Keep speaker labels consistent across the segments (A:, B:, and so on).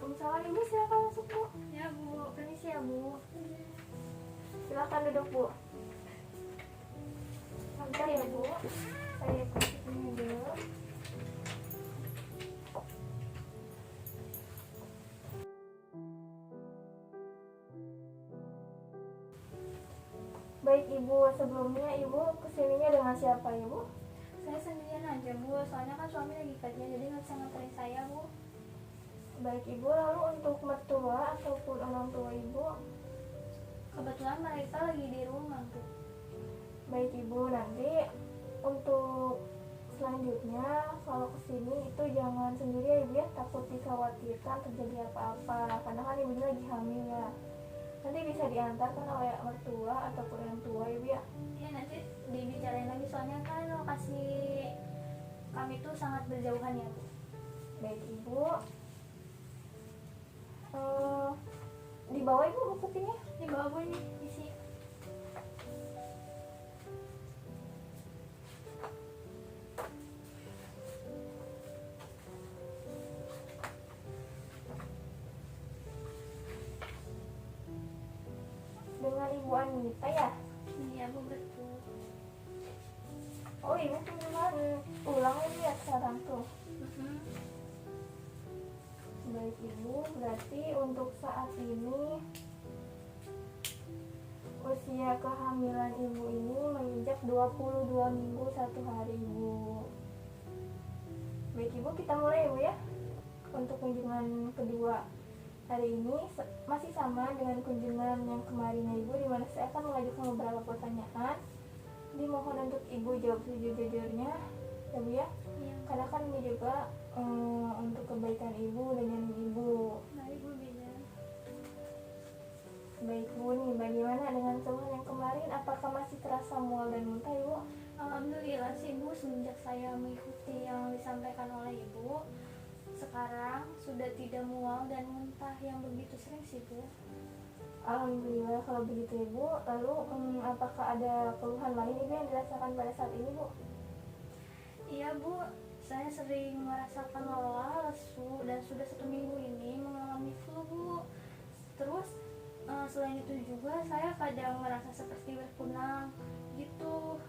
A: Waalaikumsalam. Ibu silakan masuk Bu.
B: Ya Bu, permisi ya Bu.
A: Silakan duduk Bu. Sebentar ya Bu. Saya kasih ini dulu. Baik Ibu, sebelumnya Ibu kesininya dengan siapa Ibu?
B: Saya sendirian aja Bu, soalnya kan suami lagi kerja jadi nggak bisa nganterin saya Bu.
A: Baik Ibu, lalu untuk mertua ataupun orang tua Ibu?
B: Kebetulan mereka lagi di rumah Bu.
A: Baik Ibu, nanti untuk selanjutnya kalau kesini itu jangan sendiri ya Ibu ya, takut dikhawatirkan terjadi apa-apa karena kan Ibu ini lagi hamil ya. Nanti bisa diantarkan oleh mertua ataupun orang tua Ibu ya.
B: Ya nanti dibicarain lagi soalnya kan lokasi kami tuh sangat berjauhan ya Bu.
A: Baik Ibu, di bawah Ibu buku pinnya.
B: Ini bawa Bu ini isi.
A: Dengan Ibu Anita ya.
B: Iya Bu, betul.
A: Oh Ibu pinjaman ulang ini ya sekarang tuh. Baik Ibu, berarti untuk saat ini usia kehamilan Ibu ini menginjak 22 minggu 1 hari Ibu. Baik Ibu, kita mulai Ibu ya. Untuk kunjungan kedua hari ini masih sama dengan kunjungan yang kemarin Ibu, di mana saya akan mengajukan beberapa pertanyaan. Dimohon untuk Ibu jawab sejujur-jujurnya ya Bu ya.
B: Iya.
A: Karena kan ini juga untuk kebaikan Ibu dan janin Ibu.
B: Baik Bu, bisa.
A: Baik Bu, nih bagaimana dengan keluhan yang kemarin? Apakah masih terasa mual dan muntah Ibu?
B: Alhamdulillah sih Bu, semenjak saya mengikuti yang disampaikan oleh Ibu, sekarang sudah tidak mual dan muntah yang begitu sering sih Bu.
A: Alhamdulillah kalau begitu Ibu. Lalu apakah ada keluhan lain Ibu yang dirasakan pada saat ini Bu?
B: Iya Bu, saya sering merasakan lelah, lesu, dan sudah 1 minggu ini mengalami flu Bu. Terus selain itu juga saya kadang merasa seperti berkunang gitu.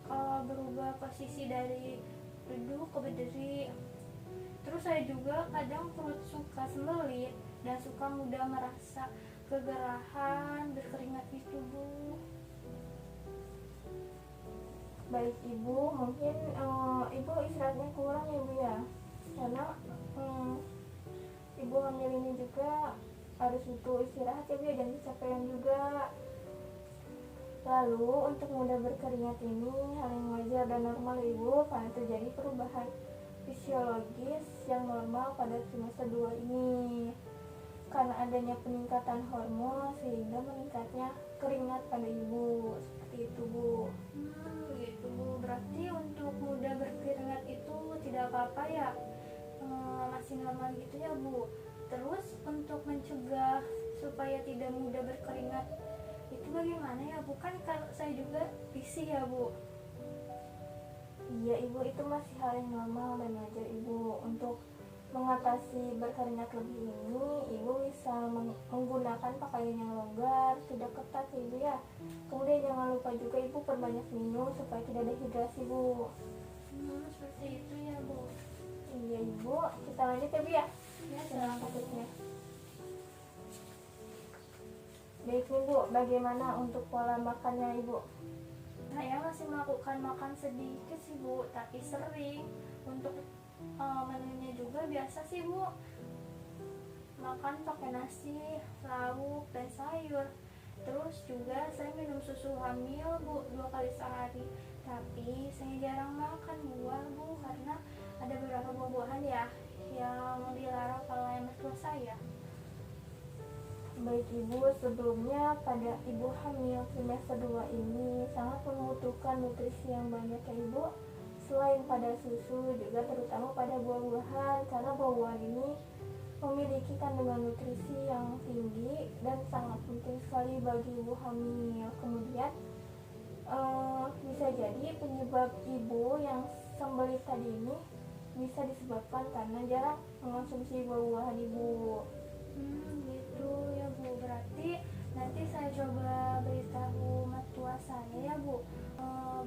B: Kalau berubah posisi dari duduk ke berdiri. Terus saya juga kadang perut suka sembelit dan suka mudah merasa kegerahan, berkeringat gitu Bu.
A: Baik Ibu, mungkin Ibu istirahatnya kurang ya Bu ya. Karena Ibu hamil ini juga harus butuh istirahat ya Bu ya, dan kecapean juga. Lalu untuk mudah berkeringat ini hal yang wajar dan normal Ibu karena terjadi perubahan fisiologis yang normal pada trimester 2 ini. Karena adanya peningkatan hormon sehingga meningkatnya keringat pada Ibu. Seperti itu Bu.
B: Gitu Bu. Berarti untuk mudah berkeringat itu tidak apa-apa ya? Masih normal gitu ya Bu. Terus untuk mencegah supaya tidak mudah berkeringat itu bagaimana ya Bu? Kan kalau saya juga risih ya Bu.
A: Iya Ibu, itu masih hal yang normal dan wajar Ibu. Untuk mengatasi berkeringat lebih ini, Ibu bisa menggunakan pakaian yang longgar, tidak ketat Ibu ya. Kemudian jangan lupa juga Ibu perbanyak minum supaya tidak dehidrasi Bu.
B: Seperti itu ya Bu.
A: Iya Ibu, kita lanjut ya Bu ya.
B: Ya,
A: Dengan kasusnya. Baik nih Bu, bagaimana untuk pola makannya Ibu?
B: Saya masih melakukan makan sedikit sih Bu, tapi sering. Untuk menunya juga biasa sih Bu, makan pakai nasi, lauk, dan sayur. Terus juga saya minum susu hamil Bu 2 kali sehari. Tapi saya jarang makan buah Bu, karena ada beberapa buah-buahan ya yang dilarang oleh mertua saya.
A: Baik Ibu, sebelumnya pada Ibu hamil trimester 2 ini sangat membutuhkan nutrisi yang banyak ya Ibu. Selain pada susu, juga terutama pada buah-buahan, karena buah-buahan ini memiliki kandungan nutrisi yang tinggi dan sangat penting sekali bagi ibu hamil. Kemudian bisa jadi penyebab ibu yang sembelit tadi ini bisa disebabkan karena jarang mengonsumsi buah-buahan ibu.
B: Gitu ya Bu. Berarti nanti saya coba beritahu mertua saya ya Bu,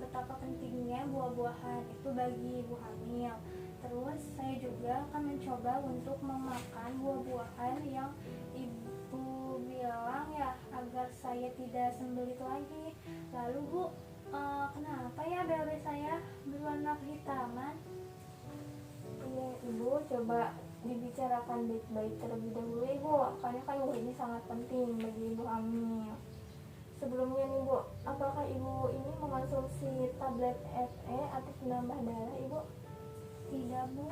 B: betapa pentingnya buah-buahan itu bagi ibu hamil. Terus saya juga akan mencoba untuk memakan buah-buahan yang ibu bilang ya, agar saya tidak sembelit lagi. Lalu Bu, kenapa ya BAB saya berwarna kehitaman?
A: Iya ibu, coba dibicarakan baik-baik terlebih dahulu ibu, karena kan ibu ini sangat penting bagi ibu hamil. Sebelumnya nih bu, apakah ibu ini mengonsumsi tablet FE atau penambah darah ibu?
B: Tidak Bu,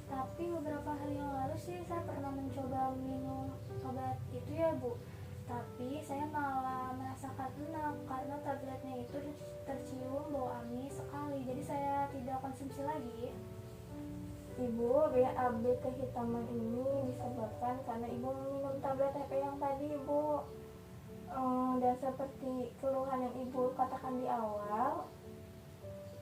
B: tapi beberapa hari yang lalu sih saya pernah mencoba minum obat itu ya Bu. Tapi saya malah merasakan enak karena tabletnya itu tercium bau amis sekali. Jadi saya tidak konsumsi lagi.
A: Ibu, BAB kehitaman ini disebabkan karena ibu minum tablet FE yang tadi ibu. Dan seperti keluhan yang ibu katakan di awal,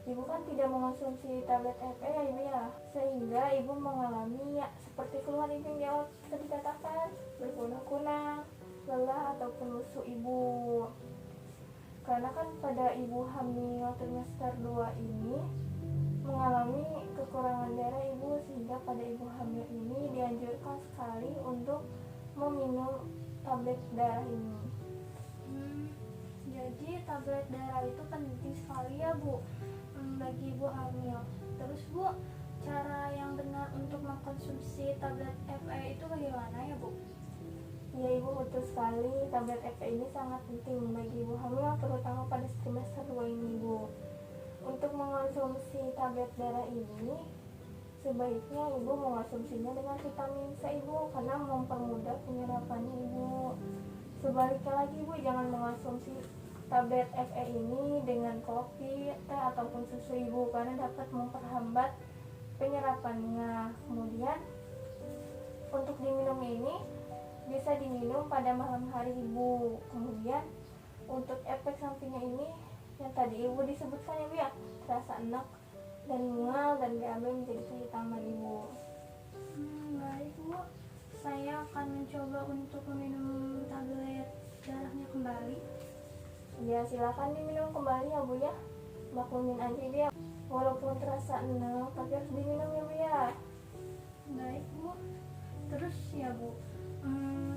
A: ibu kan tidak mengonsumsi tablet FE ya ibu ya, sehingga ibu mengalami ya seperti keluhan ibu yang di awal tadi dikatakan, berkunang-kunang, lelah ataupun lusuh ibu. Karena kan pada ibu hamil trimester 2 ini mengalami kekurangan darah ibu, sehingga pada ibu hamil ini dianjurkan sekali untuk meminum tablet darah ini.
B: Jadi tablet darah itu penting sekali ya Bu, bagi ibu hamil. Terus Bu, cara yang benar untuk mengkonsumsi tablet FE itu bagaimana ya Bu?
A: Ya ibu, betul sekali, tablet FE ini sangat penting bagi ibu hamil, terutama pada trimester 2 ini ibu. Untuk mengonsumsi tablet darah ini, sebaiknya ibu mengonsumsinya dengan vitamin C ibu, karena mempermudah penyerapannya ibu. Sebaliknya lagi ibu, jangan mengonsumsi tablet FE ini dengan kopi, teh ataupun susu ibu, karena dapat memperhambat penyerapannya. Kemudian untuk diminum ini bisa diminum pada malam hari ibu. Kemudian untuk efek sampingnya ini yang tadi ibu disebutkan ya Bu ya, terasa enak dan mual dan BAB menjadi kehitaman ibu.
B: Baik Bu, saya akan mencoba untuk meminum tablet darahnya kembali.
A: Ya silakan diminum kembali ya Bu ya, maklumin aja ibu ya, walaupun terasa enak tapi harus diminum ya Bu ya.
B: Baik Bu. Terus ya Bu,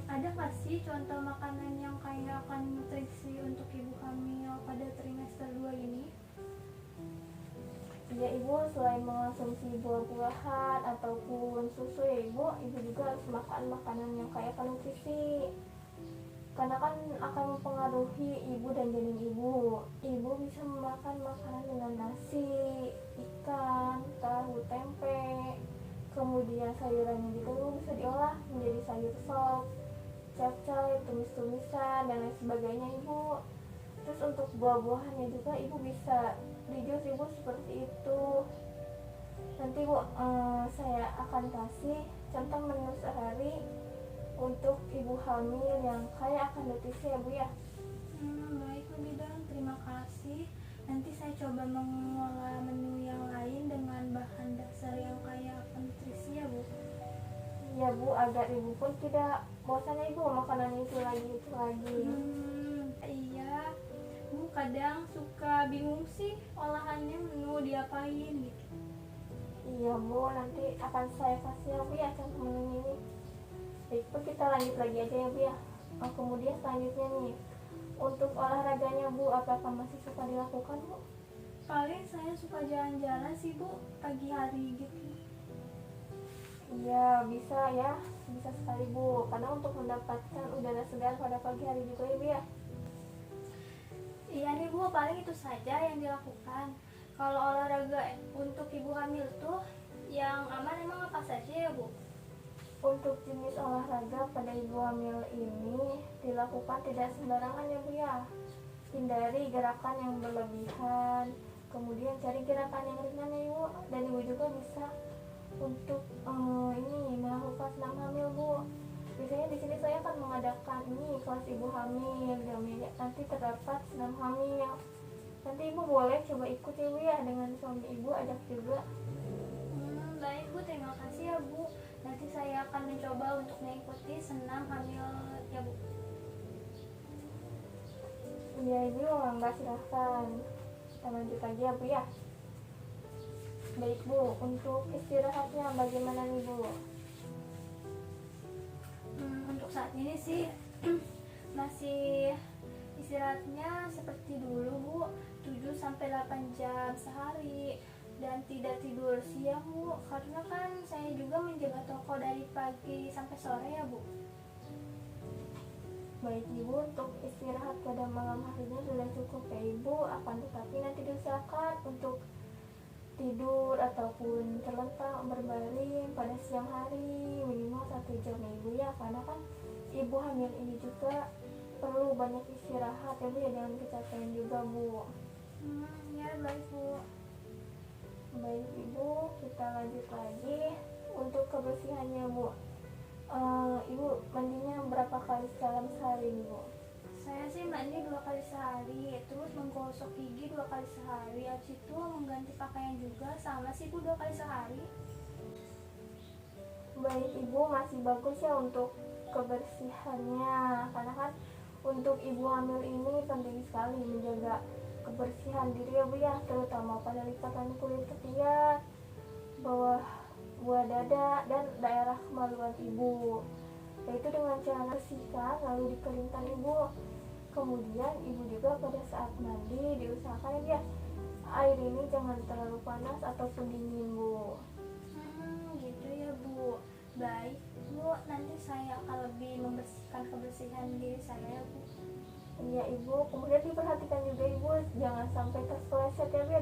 B: ada nggak sih contoh makanan yang kaya akan nutrisi untuk ibu hamil pada trimester 2 ini?
A: Ya ibu, selain mengonsumsi buah-buahan ataupun susu ya ibu juga harus makan makanan yang kaya akan nutrisi, karena kan akan mempengaruhi ibu dan janin ibu. Ibu bisa memakan makanan dengan nasi, ikan, tahu, tempe, kemudian sayurannya juga bisa diolah menjadi sayur sop, capcay, tumis-tumisan, dan lain sebagainya ibu. Terus untuk buah-buahannya juga ibu bisa di jus ibu seperti itu. Nanti Bu, saya akan kasih contoh menu sehari untuk ibu hamil yang kaya akan nutrisi ya Bu ya.
B: Baik Bu Bidan, terima kasih. Nanti saya coba mengolah menu yang lain dengan bahan dasar yang kaya akan nutrisi ya Bu.
A: Ya Bu, agar ibu pun tidak bosan ya ibu makanan itu lagi.
B: Iya Bu, kadang suka bingung sih olahannya menu diapain gitu.
A: Iya Bu, nanti akan saya kasih ya Bu ya contoh menu ini. Baik Bu, kita lanjut lagi aja ya Bu ya. Kemudian selanjutnya nih, untuk olahraganya Bu, apakah masih suka dilakukan Bu?
B: Paling saya suka jalan-jalan sih Bu, pagi hari gitu.
A: Iya bisa ya, bisa sekali Bu, karena untuk mendapatkan udara segar pada pagi hari juga ya Bu ya.
B: Iya nih Bu, paling itu saja yang dilakukan. Kalau olahraga untuk ibu hamil tuh yang aman emang apa saja ya Bu?
A: Untuk jenis olahraga pada ibu hamil ini dilakukan tidak sembarangan ya Bu ya. Hindari gerakan yang berlebihan, kemudian cari gerakan yang ringan ya Ibu. Dan Ibu juga bisa untuk ini melakukan senam hamil Bu. Biasanya di sini saya akan mengadakan ini kelas ibu hamil, nanti terdapat senam hamil. Nanti Ibu boleh coba ikut ya Bu ya, dengan suami Ibu ajak juga.
B: Baik Bu, terima kasih ya Bu. Nanti saya akan mencoba untuk mengikuti senam hamil ya Bu.
A: Iya ibu, enggak, silahkan kita lanjut lagi ya Bu ya. Baik Bu, untuk istirahatnya bagaimana nih Bu?
B: Untuk saat ini sih masih istirahatnya seperti dulu Bu, 7-8 jam sehari, dan tidak tidur siang Bu, karena kan saya juga menjaga toko dari pagi sampai sore ya Bu.
A: Baik Ibu, untuk istirahat pada malam harinya sudah cukup ya Ibu, akan tetapi nanti diusahakan untuk tidur ataupun terlentang berbaring pada siang hari minimal 1 jam ya Ibu ya, karena kan ibu hamil ini juga perlu banyak istirahat ya Bu ya, jangan kecapean juga Bu.
B: Ya baik Bu.
A: Baik Ibu, kita lanjut lagi untuk kebersihannya Bu. Ibu mandinya berapa kali dalam sehari nih Bu?
B: Saya sih mandi 2 kali sehari, terus menggosok gigi 2 kali sehari, habis itu mengganti pakaian juga sama sih Bu 2 kali sehari.
A: Baik Ibu, masih bagus ya untuk kebersihannya, karena kan untuk ibu hamil ini penting sekali menjaga kebersihan diri ya Bu ya, terutama pada lipatan kulit ketiak, bawah buah dada, dan daerah kemaluan ibu, yaitu dengan cara bersihkan lalu dikeringkan Ibu. Kemudian ibu juga pada saat mandi diusahakan ya air ini jangan terlalu panas ataupun dingin Bu.
B: Gitu ya Bu. Baik Bu, nanti saya akan lebih membersihkan kebersihan diri saya Bu.
A: Iya Ibu, kemudian diperhatikan juga Ibu jangan sampai terpeleset ya Bu ya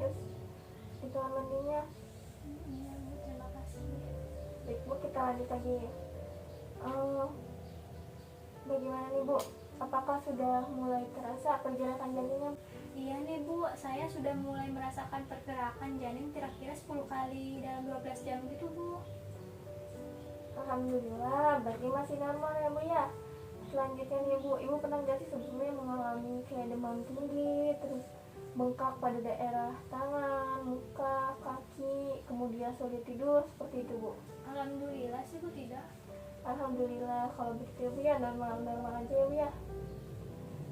A: di kamar mandinya.
B: Iya Bu, terima kasih.
A: Baik Bu, kita lanjut lagi. Bagaimana nih Bu? Apakah sudah mulai terasa pergerakan janinnya?
B: Iya nih Bu, saya sudah mulai merasakan pergerakan janin kira-kira 10 kali dalam 12 jam gitu Bu.
A: Alhamdulillah, berarti masih normal ya Bu ya. Selanjutnya nih Bu, Ibu pernah nggak sih sebelumnya mengalami kayak demam tinggi, terus bengkak pada daerah tangan, muka, kaki, kemudian sulit tidur seperti itu Bu?
B: Alhamdulillah sih Bu tidak.
A: Alhamdulillah, kalau begitu Bu ya normal-normal aja ya Bu ya.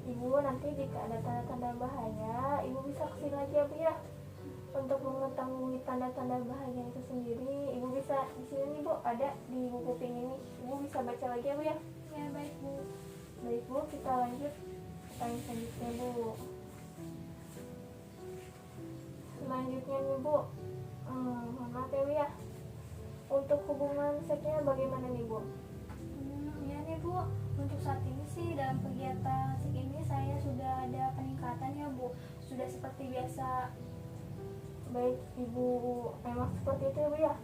A: Ibu nanti jika ada tanda-tanda bahaya, Ibu bisa kesini lagi ya Bu ya. Untuk mengetahui tanda-tanda bahaya itu sendiri, Ibu bisa di sini nih Bu, ada di buku pink ini. Ibu bisa baca lagi ya Bu ya.
B: Ya baik Bu.
A: Baik Bu, kita lanjut pertanyaan selanjutnya Bu. Selanjutnya nih Bu, mohon maaf ya Bu ya. Untuk hubungan seksnya bagaimana nih Bu?
B: Ya nih Bu, untuk saat ini sih dalam kegiatan seks ini saya sudah ada peningkatan ya Bu. Sudah seperti biasa.
A: Baik Ibu, memang seperti itu ya Bu ya.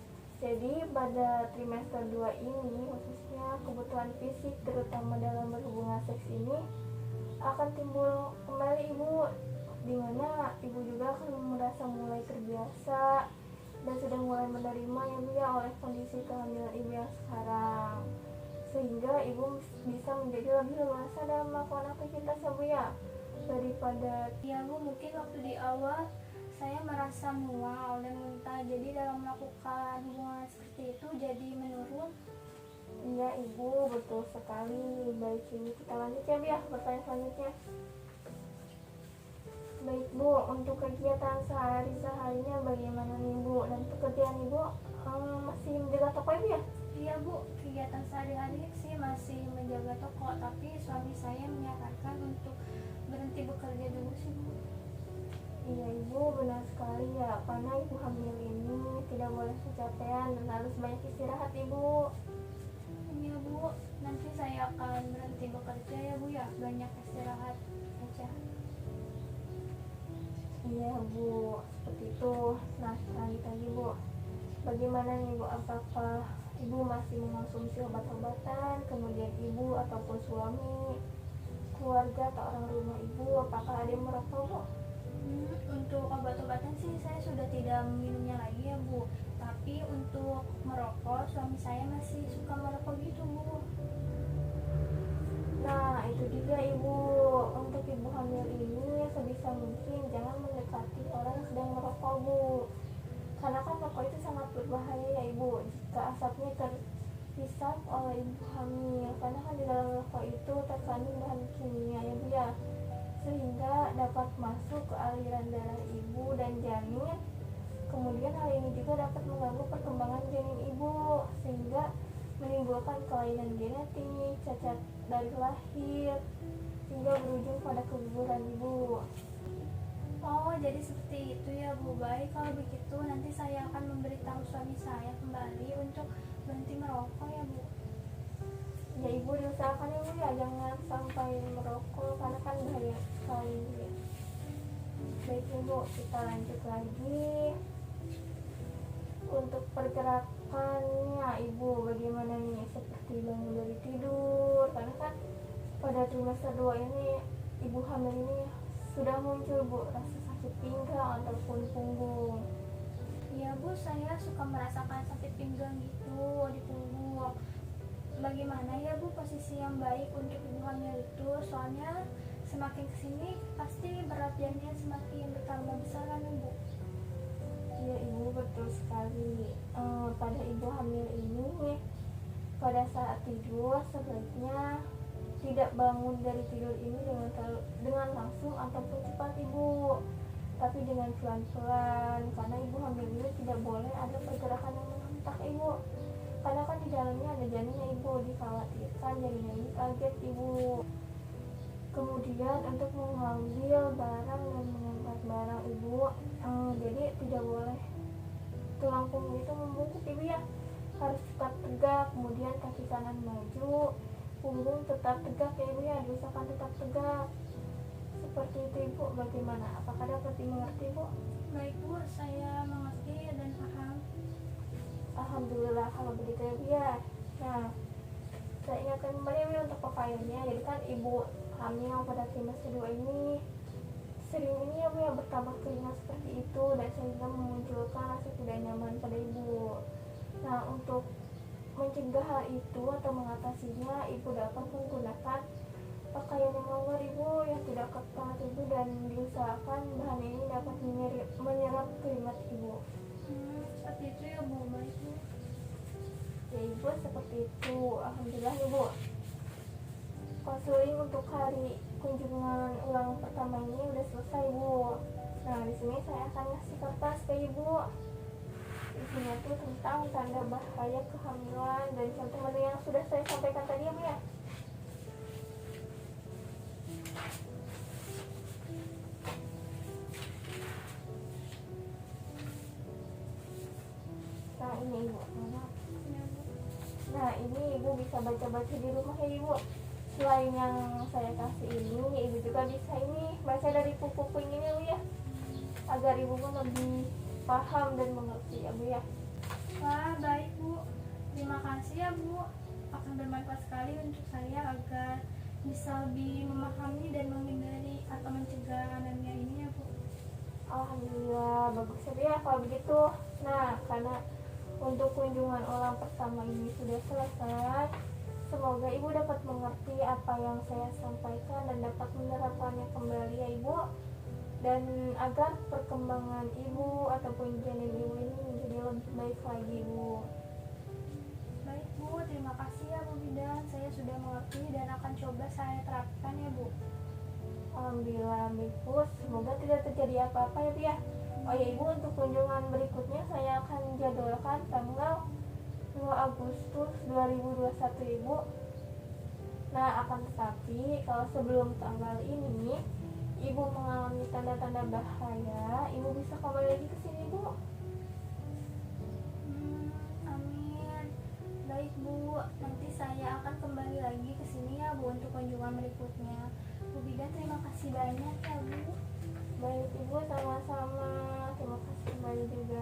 A: Jadi pada trimester 2 ini khususnya kebutuhan fisik terutama dalam berhubungan seks ini akan timbul kembali Ibu, dimana Ibu juga akan merasa mulai terbiasa dan sudah mulai menerima ya Bu ya oleh kondisi kehamilan Ibu yang sekarang, sehingga Ibu bisa menjadi lebih leluasa dalam melakukan aktivitas ya Bu ya daripada.
B: Ya Bu, mungkin waktu di awal saya merasa mual dan muntah, jadi dalam melakukan hubungan seperti itu jadi menurun.
A: Iya Ibu, betul sekali. Baik Ibu, kita lanjut ya Bu ya pertanyaan selanjutnya. Baik Bu, untuk kegiatan sehari-harinya bagaimana nih Bu? Dan pekerjaan Ibu masih menjaga toko Ibu ya?
B: Iya Bu, kegiatan sehari-hari sih masih menjaga toko, tapi suami saya menyarankan untuk berhenti bekerja dulu sih Bu.
A: Iya Ibu, benar sekali ya, karena Ibu hamil ini tidak boleh kecapean dan harus banyak istirahat Ibu.
B: Iya Bu, nanti saya akan berhenti bekerja ya Bu ya, banyak istirahat aja.
A: Iya Bu, seperti itu. Nah, lanjut lagi Bu, bagaimana nih Bu, apakah Ibu masih mengonsumsi obat-obatan, kemudian Ibu ataupun suami, keluarga atau orang rumah Ibu, apakah ada yang merokok Bu?
B: Untuk obat-obatan sih saya sudah tidak meminumnya lagi ya Bu, tapi untuk merokok suami saya masih suka merokok gitu Bu.
A: Nah, itu juga Ibu, untuk Ibu hamil ini sebisa mungkin jangan mendekati orang yang sedang merokok Bu, karena kan rokok itu sangat berbahaya ya Ibu hisap oleh ibu hamil, karena kan di dalam rokok itu terkandung bahan kimia ya Bu ya, sehingga dapat masuk ke aliran darah ibu dan janin. Kemudian hal ini juga dapat mengganggu perkembangan janin ibu sehingga menimbulkan kelainan genetik, cacat dari lahir, hingga berujung pada keguguran ibu.
B: Oh, jadi seperti itu ya Bu. Baik, kalau begitu nanti saya akan memberitahu suami saya kembali untuk berhenti merokok ya Bu.
A: Ya ibu diusahakan ya Bu ya, jangan sampai merokok karena kan bahaya sekali ya. Baik ibu, kita lanjut lagi. Untuk pergerakannya ibu bagaimana nih, seperti bangun dari tidur, karena kan pada trimester 2 ini ibu hamil ini sudah muncul Bu rasa sakit pinggang ataupun punggung.
B: Iya Bu, saya suka merasakan sakit pinggang gitu di punggung. Bagaimana ya Bu posisi yang baik untuk ibu hamil itu? Soalnya semakin kesini pasti berat janinnya semakin bertambah besar kan Bu?
A: Iya ibu, betul sekali. Pada ibu hamil ini pada saat tidur sebaiknya tidak bangun dari tidur ini dengan langsung ataupun cepat ibu, tapi dengan pelan-pelan, karena ibu hamil ini tidak boleh ada pergerakan yang mengentak ibu, karena kan di dalamnya ada janinnya ibu, dikhawatirkan janinnya ini kaget ibu. Kemudian untuk mengambil barang dan mengangkat barang ibu, jadi tidak boleh tulang punggung itu membungkuk ibu ya, harus tetap tegak. Kemudian kaki kanan maju, punggung tetap tegak ya ibu ya, diusahakan tetap tegak. Seperti itu ibu. Bagaimana, apakah dapat dimengerti Bu?
B: Baik Bu, saya mengerti dan paham.
A: Alhamdulillah kalau begitu ya Bu ya. Nah, saya ingatkan kembali ya Bu untuk pemakaiannya. Jadi kan ibu hamil pada trimester 2 ini sering ini ya Bu ya bertambah keringat seperti itu, dan sehingga memunculkan rasa tidak nyaman pada ibu. Nah, untuk mencegah hal itu atau mengatasinya, ibu dapat menggunakan pakaian yang longgar ibu, yang tidak ketat ibu, dan diusahakan bahan ini dapat menyerap keringat ibu.
B: Seperti itu ya Bu. Baik Bu.
A: Ya ibu, seperti itu. Alhamdulillah ibu. Konseling untuk hari kunjungan ulang pertama ini udah selesai Bu. Nah, di sini saya akan ngasih kertas ke ibu. Isinya tuh tentang tanda bahaya kehamilan dan contoh menu yang sudah saya sampaikan tadi ya Bu ya. Nah ini ibu, nah ini ibu bisa baca-baca di rumah ya ibu. Selain yang saya kasih ini, ibu juga bisa ini baca dari buku-buku ini ya Bu ya, agar ibu pun lebih paham dan mengerti ya Bu ya.
B: Wah, baik Bu. Terima kasih ya Bu. Akan bermanfaat sekali untuk saya agar bisa lebih memahami dan menghindari atau mencegah anemia ini ya Bu.
A: Alhamdulillah, bagus ya Bu ya kalau begitu. Nah, karena untuk kunjungan ulang pertama ini sudah selesai, semoga ibu dapat mengerti apa yang saya sampaikan dan dapat menerapkannya kembali ya ibu, dan agar perkembangan ibu ataupun janin ibu ini menjadi lebih baik lagi ibu.
B: Baik Bu, terima kasih ya Bu Bidan. Saya sudah mengerti dan akan coba saya terapkan ya Bu.
A: Alhamdulillah baik Bu, semoga tidak terjadi apa-apa ya Bu ya. Oh ya ibu, untuk kunjungan berikutnya saya akan jadwalkan tanggal 2 Agustus 2021 ibu. Nah, akan tetapi kalau sebelum tanggal ini ibu mengalami tanda-tanda bahaya, ibu bisa kembali lagi ke sini Bu.
B: Amin. Baik Bu, nanti saya akan kembali lagi ke sini ya Bu untuk kunjungan berikutnya. Bu Bidan, terima kasih banyak ya Bu.
A: Baik ibu, sama-sama. Terima kasih kembali juga.